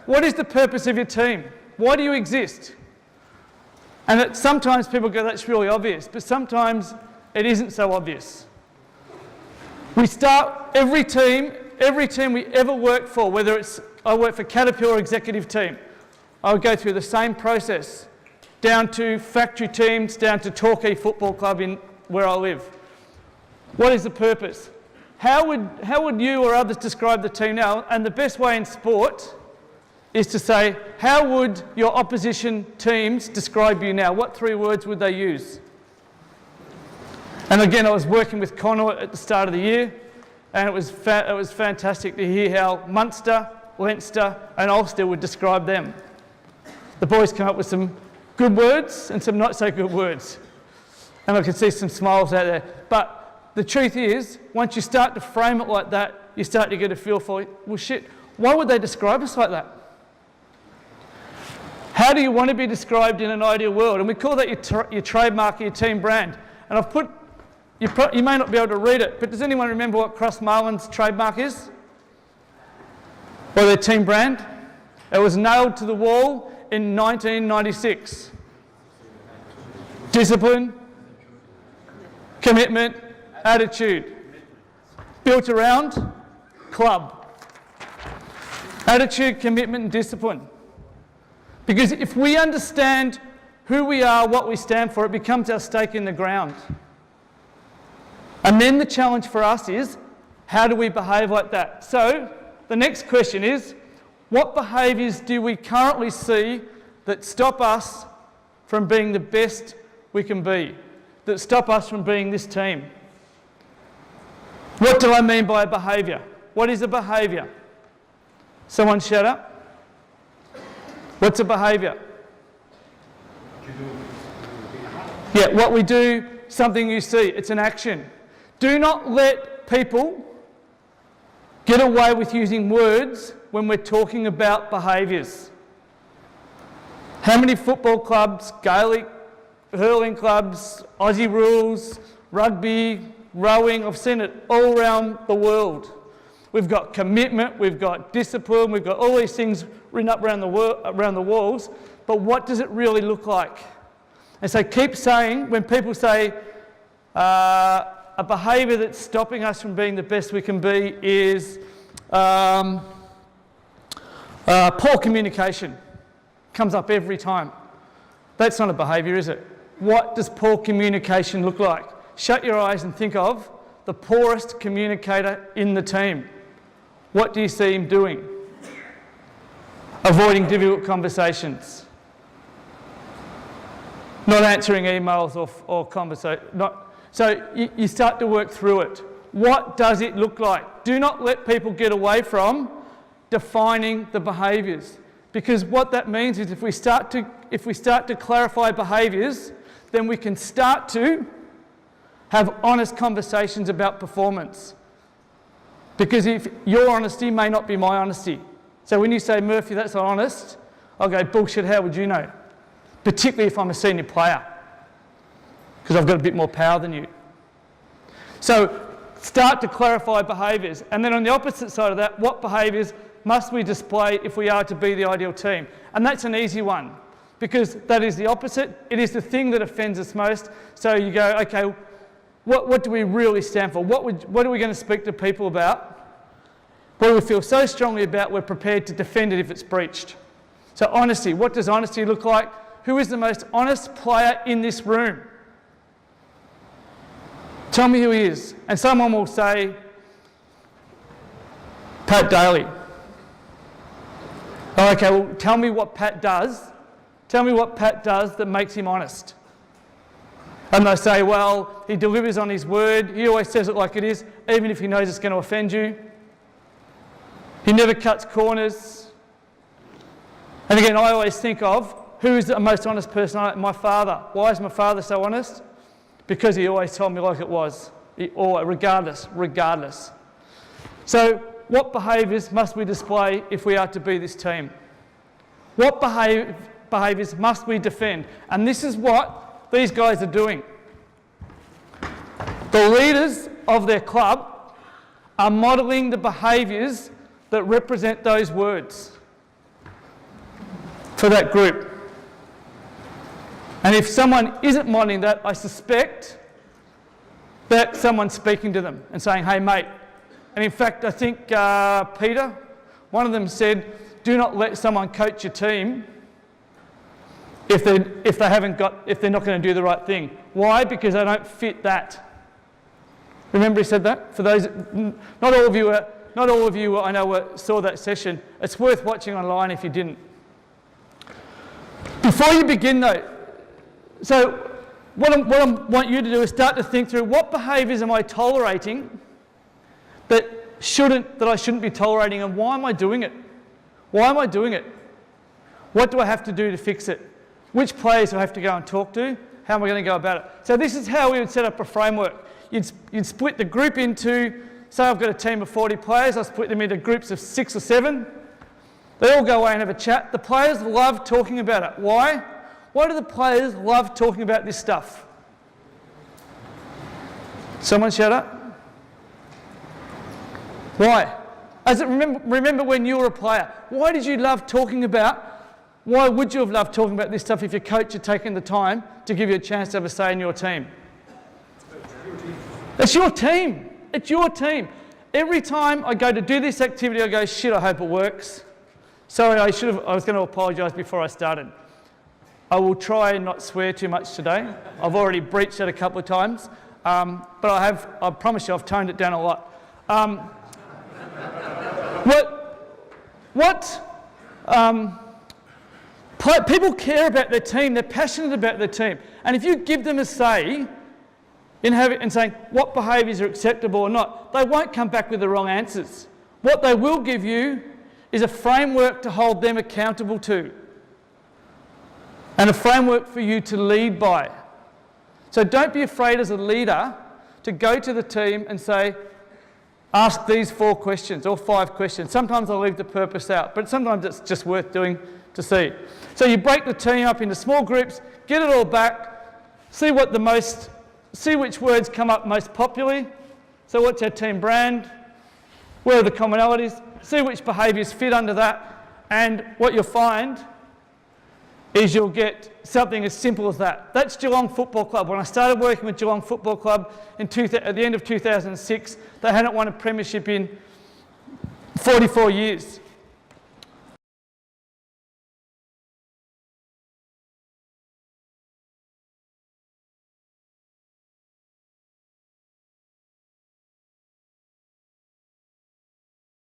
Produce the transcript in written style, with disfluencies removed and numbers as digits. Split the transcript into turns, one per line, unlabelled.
What is the purpose of your team? Why do you exist? And sometimes people go, that's really obvious, but sometimes it isn't so obvious. We start every team we ever work for, whether it's, I work for Caterpillar executive team, I would go through the same process, down to factory teams, down to Torquay Football Club in where I live. What is the purpose? How would you or others describe the team now? And the best way in sport is to say, how would your opposition teams describe you now? What 3 words would they use? And again, I was working with Connor at the start of the year, and it was fantastic to hear how Munster, Leinster and Ulster would describe them. The boys come up with some good words and some not so good words. And I can see some smiles out there. But the truth is, once you start to frame it like that, you start to get a feel for, well shit, why would they describe us like that? How do you want to be described in an ideal world? And we call that your trademark, your team brand. And I've put, you may not be able to read it, but does anyone remember what Crossmarlin's trademark is? Or their team brand? It was nailed to the wall in 1996. Discipline, commitment, attitude. Built around club. Attitude, commitment and discipline. Because if we understand who we are, what we stand for, it becomes our stake in the ground. And then the challenge for us is, how do we behave like that? So the next question is, what behaviours do we currently see that stop us from being the best we can be, that stop us from being this team? What do I mean by a behaviour? What is a behaviour? Someone shout up. What's a behaviour? Yeah, what we do, something you see, it's an action. Do not let people get away with using words when we're talking about behaviours. How many football clubs, Gaelic, hurling clubs, Aussie rules, rugby, rowing, I've seen it all around the world. We've got commitment, we've got discipline, we've got all these things written up around the walls, but what does it really look like? And so keep saying, when people say a behaviour that's stopping us from being the best we can be is poor communication. Comes up every time. That's not a behaviour, is it? What does poor communication look like? Shut your eyes and think of the poorest communicator in the team. What do you see him doing? Avoiding difficult conversations. Not answering emails or conversation. So you start to work through it. What does it look like? Do not let people get away from defining the behaviours. Because what that means is if we start to clarify behaviours, then we can start to have honest conversations about performance. Because if your honesty may not be my honesty. So when you say, Murphy, that's not honest, I'll go, bullshit, how would you know? Particularly if I'm a senior player. Because I've got a bit more power than you. So start to clarify behaviours. And then on the opposite side of that, what behaviours must we display if we are to be the ideal team? And that's an easy one. Because that is the opposite. It is the thing that offends us most. So you go, okay, what do we really stand for? What are we going to speak to people about? What do we feel so strongly about we're prepared to defend it if it's breached? So honesty, what does honesty look like? Who is the most honest player in this room? Tell me who he is. And someone will say, Pat Daly. Oh, okay, well, tell me what Pat does. Tell me what Pat does that makes him honest. And they say, well, he delivers on his word. He always says it like it is, even if he knows it's going to offend you. He never cuts corners. And again, I always think of, who is the most honest person? My father. Why is my father so honest? Because he always told me like it was, regardless. So what behaviours must we display if we are to be this team? What behaviours must we defend? And this is what these guys are doing. The leaders of their club are modelling the behaviours that represent those words. for that group. And if someone isn't monitoring that, I suspect that someone's speaking to them and saying, hey mate. And in fact, I think Peter, one of them said, do not let someone coach your team if they're not going to do the right thing. Why? Because they don't fit that. Remember he said that? For those, not all of you I know saw that session. It's worth watching online if you didn't. Before you begin though, so what I want you to do is start to think through what behaviours am I tolerating that I shouldn't be tolerating, and why am I doing it? Why am I doing it? What do I have to do to fix it? Which players do I have to go and talk to? How am I going to go about it? So this is how we would set up a framework. You'd split the group into, say I've got a team of 40 players, I split them into groups of 6 or 7. They all go away and have a chat. The players love talking about it. Why? Why do the players love talking about this stuff? Someone shout out. Why? Remember when you were a player, why did you love talking about, why would you have loved talking about this stuff if your coach had taken the time to give you a chance to have a say in your team? It's your team. It's your team. Every time I go to do this activity, I go, shit, I hope it works. Sorry, I was going to apologise before I started. I will try and not swear too much today. I've already breached it a couple of times. But I promise you, I've toned it down a lot. People care about their team, they're passionate about their team. And if you give them a say in saying what behaviours are acceptable or not, they won't come back with the wrong answers. What they will give you is a framework to hold them accountable to, and a framework for you to lead by. So don't be afraid as a leader to go to the team and say, ask these 4 questions or 5 questions. Sometimes I'll leave the purpose out, but sometimes it's just worth doing to see. So you break the team up into small groups, get it all back, see which words come up most popularly. So what's our team brand? Where are the commonalities? See which behaviours fit under that. And what you'll find is you'll get something as simple as that. That's Geelong Football Club. When I started working with Geelong Football Club at the end of 2006, they hadn't won a premiership in 44 years.